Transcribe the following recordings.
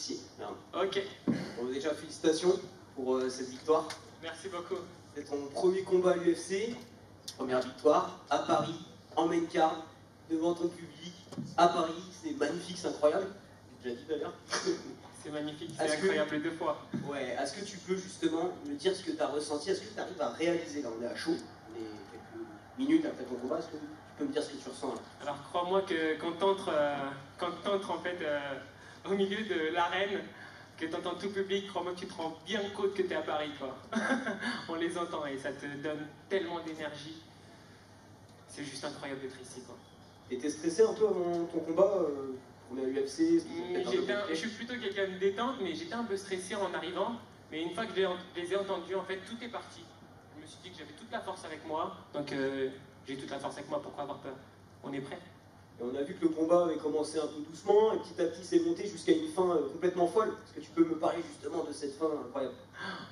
officier. Merde. Ok. Bon, déjà, félicitations pour cette victoire. Merci beaucoup. C'est ton premier combat à l'UFC, première victoire, à Paris, en main card, devant ton public, à Paris. C'est magnifique, c'est incroyable. J'ai déjà dit d'ailleurs. C'est magnifique, c'est incroyable deux fois. Ouais, est-ce que tu peux justement me dire ce que tu as ressenti? Est-ce que tu arrives à réaliser, là on est à chaud, on est quelques minutes après ton combat, est-ce que tu peux me dire ce que tu ressens là? Alors crois-moi que quand t'entres en fait au milieu de l'arène, que t'entends tout le public, crois-moi que tu te rends bien compte que t'es à Paris quoi. On les entend et ça te donne tellement d'énergie. C'est juste incroyable d'être ici quoi. Et t'es stressé un peu avant ton combat? On est à l'UFC, je suis plutôt quelqu'un de détente, mais j'étais un peu stressé en arrivant. Mais une fois que je les ai entendus, en fait, tout est parti. Je me suis dit que j'avais toute la force avec moi, donc j'ai toute la force avec moi, pourquoi avoir peur? On est prêt. Et on a vu que le combat avait commencé un peu doucement, et petit à petit c'est monté jusqu'à une fin complètement folle. Est-ce que tu peux me parler justement de cette fin incroyable?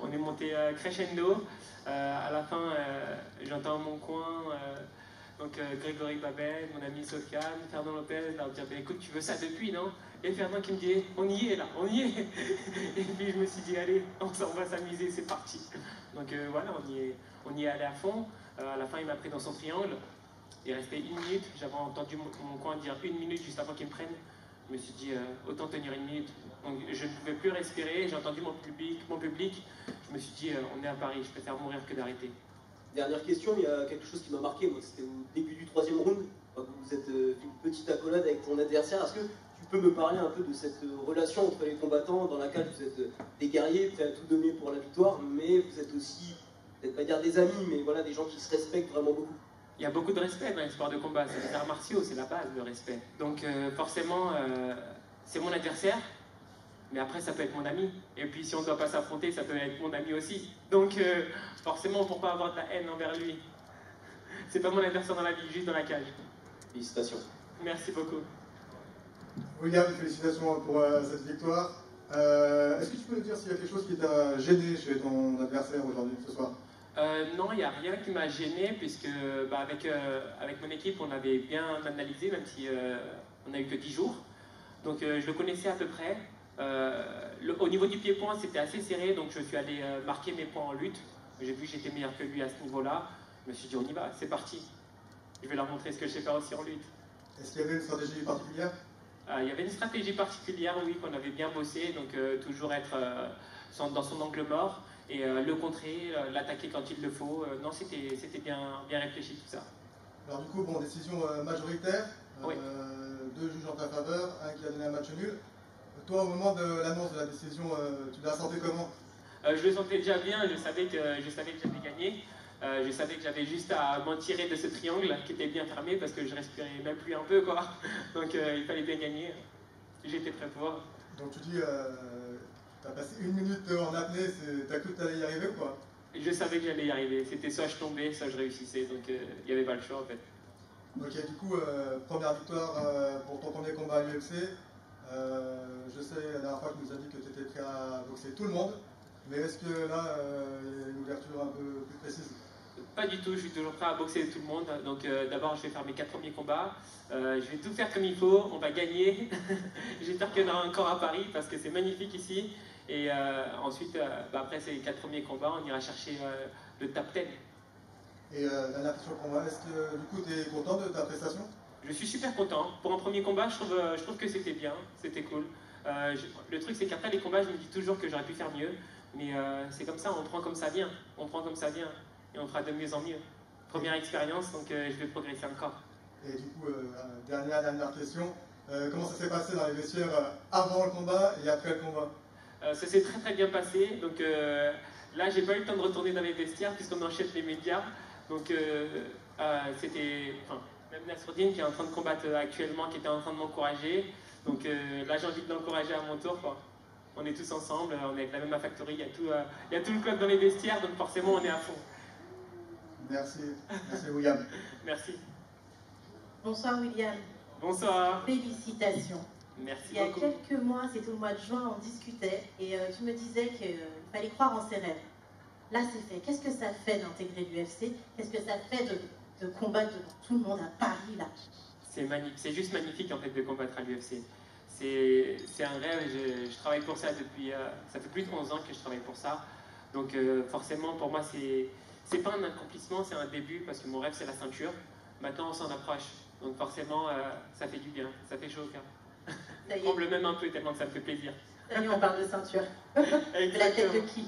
On est monté crescendo. À la fin, j'entends mon coin. Donc Grégory Babel, mon ami Sofiane, Fernand Lopez, leur dire écoute, tu veux ça depuis, non? Et Fernand qui me dit on y est là, on y est. Et puis je me suis dit allez, on va s'amuser, c'est parti. Donc voilà, on y est allé à fond. À la fin, il m'a pris dans son triangle. Il restait 1 minute. J'avais entendu mon coin dire 1 minute juste avant qu'il me prenne. Je me suis dit autant tenir 1 minute. Donc je ne pouvais plus respirer. J'ai entendu mon public. Je me suis dit on est à Paris, je préfère mourir que d'arrêter. Dernière question, il y a quelque chose qui m'a marqué, moi, c'était au début du 3e round, quand vous êtes fait une petite accolade avec ton adversaire. Est-ce que tu peux me parler un peu de cette relation entre les combattants dans laquelle vous êtes des guerriers, prêts à tout donner pour la victoire, mais vous êtes aussi, peut-être pas dire des amis, mais voilà, des gens qui se respectent vraiment beaucoup? Il y a beaucoup de respect dans les sports de combat, c'est les arts martiaux, c'est la base, le respect. Donc forcément, c'est mon adversaire, mais après ça peut être mon ami. Et puis si on ne doit pas s'affronter, ça peut être mon ami aussi. Donc forcément, pour pas avoir de la haine envers lui. C'est pas mon adversaire dans la vie, juste dans la cage. Félicitations. Merci beaucoup. William, félicitations pour cette victoire. Est-ce que tu peux nous dire s'il y a quelque chose qui t'a gêné chez ton adversaire aujourd'hui, ce soir? Non, il n'y a rien qui m'a gêné, puisque avec mon équipe, on avait bien analysé, même si on n'a eu que 10 jours. Donc je le connaissais à peu près. Au niveau du pied-point, c'était assez serré, donc je suis allé marquer mes points en lutte. J'ai vu que j'étais meilleur que lui à ce niveau-là. Je me suis dit, on y va, c'est parti. Je vais leur montrer ce que je sais faire aussi en lutte. Est-ce qu'il y avait une stratégie particulière? Il y avait une stratégie particulière, oui, qu'on avait bien bossé, donc toujours être dans son angle mort et le contrer, l'attaquer quand il le faut. Non, c'était bien réfléchi tout ça. Alors du coup, bon, décision majoritaire, oui. 2 juges en ta faveur, un qui a donné un match nul. Toi, au moment de l'annonce de la décision, tu l'as senti comment? Je le sentais déjà bien, je savais que j'avais gagné. Je savais que j'avais juste à m'en tirer de ce triangle qui était bien fermé parce que je respirais même plus un peu quoi. Donc il fallait bien gagner. J'étais très fort. Donc tu dis, tu as passé 1 minute en apnée, t'as cru que tu allais y arriver ou quoi? Je savais que j'allais y arriver. C'était soit je tombais, soit je réussissais. Donc il n'y avait pas le choix en fait. Ok, du coup, première victoire pour ton premier combat à l'UFC. Je sais la dernière fois que tu nous as dit que tu étais prêt à boxer tout le monde. Mais est-ce que là, il y a une ouverture un peu plus précise? Pas du tout, je suis toujours prêt à boxer tout le monde. Donc d'abord, je vais faire mes 4 premiers combats. Je vais tout faire comme il faut, on va gagner. J'espère qu'il y en aura encore à Paris parce que c'est magnifique ici. Et ensuite, après ces 4 premiers combats, on ira chercher le top 10. Et dernière question pour moi, est-ce que du coup tu es content de ta prestation? Je suis super content. Pour un premier combat, je trouve que c'était bien, c'était cool. Le truc, c'est qu'après les combats, je me dis toujours que j'aurais pu faire mieux. Mais c'est comme ça, on prend comme ça vient. On prend comme ça vient. Et on fera de mieux en mieux. Première expérience, donc je vais progresser encore. Et du coup, dernière question. Comment ça s'est passé dans les vestiaires avant le combat et après le combat? Ça s'est très très bien passé. Donc là, j'ai pas eu le temps de retourner dans les vestiaires puisqu'on enchaîne les médias. Donc c'était... même Nassourdine qui est en train de combattre actuellement, qui était en train de m'encourager. Donc là, j'ai envie de l'encourager à mon tour, quoi. On est tous ensemble, on est avec la même factory, il y a tout le club dans les vestiaires, donc forcément on est à fond. Merci William. Merci. Bonsoir William. Bonsoir. Félicitations. Merci beaucoup. Il y a quelques mois, c'était au mois de juin, on discutait et tu me disais qu'il fallait croire en ses rêves. Là c'est fait. Qu'est-ce que ça fait d'intégrer l'UFC? Qu'est-ce que ça fait de combattre devant tout le monde à Paris là? C'est magnifique, c'est juste magnifique en fait de combattre à l'UFC. c'est un rêve, je travaille pour ça depuis... ça fait plus de 11 ans que je travaille pour ça. Donc forcément, pour moi, c'est pas un accomplissement, c'est un début, parce que mon rêve, c'est la ceinture. Maintenant, on s'en approche. Donc forcément, ça fait du bien, ça fait chaud au cœur. Je tremble même un peu tellement que ça me fait plaisir. Ça y est, on parle de ceinture. La tête de qui?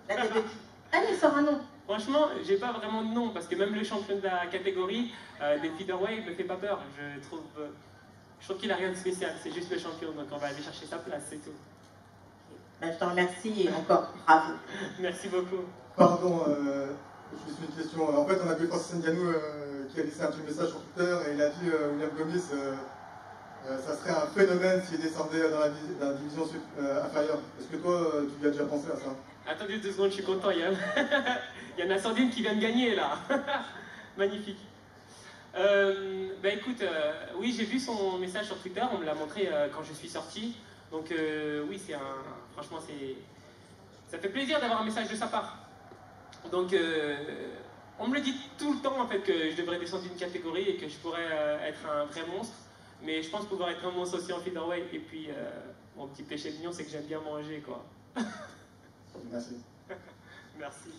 La tête de qui? Allez, sors un nom. Franchement, j'ai pas vraiment de nom, parce que même le champion de la catégorie des featherweight me fait pas peur. Je trouve qu'il a rien de spécial, c'est juste le champion, donc on va aller chercher sa place, c'est tout. Ben, je te remercie et encore bravo. Merci beaucoup. Pardon, juste une question. En fait, on a vu Francis Ngannou qui a laissé un petit message sur Twitter et il a dit William Gomis, ça serait un phénomène s'il descendait dans la division inférieure. Est-ce que toi, tu y as déjà pensé à ça? Attendez 2 secondes, je suis content, il y en a Sandine qui vient de gagner là. Magnifique. Écoute, oui, j'ai vu son message sur Twitter, on me l'a montré quand je suis sorti. Donc oui, franchement, ça fait plaisir d'avoir un message de sa part. Donc on me le dit tout le temps en fait que je devrais descendre d'une catégorie et que je pourrais être un vrai monstre. Mais je pense pouvoir être un monstre aussi en featherweight. Et puis mon petit péché mignon, c'est que j'aime bien manger, quoi. Merci. Merci.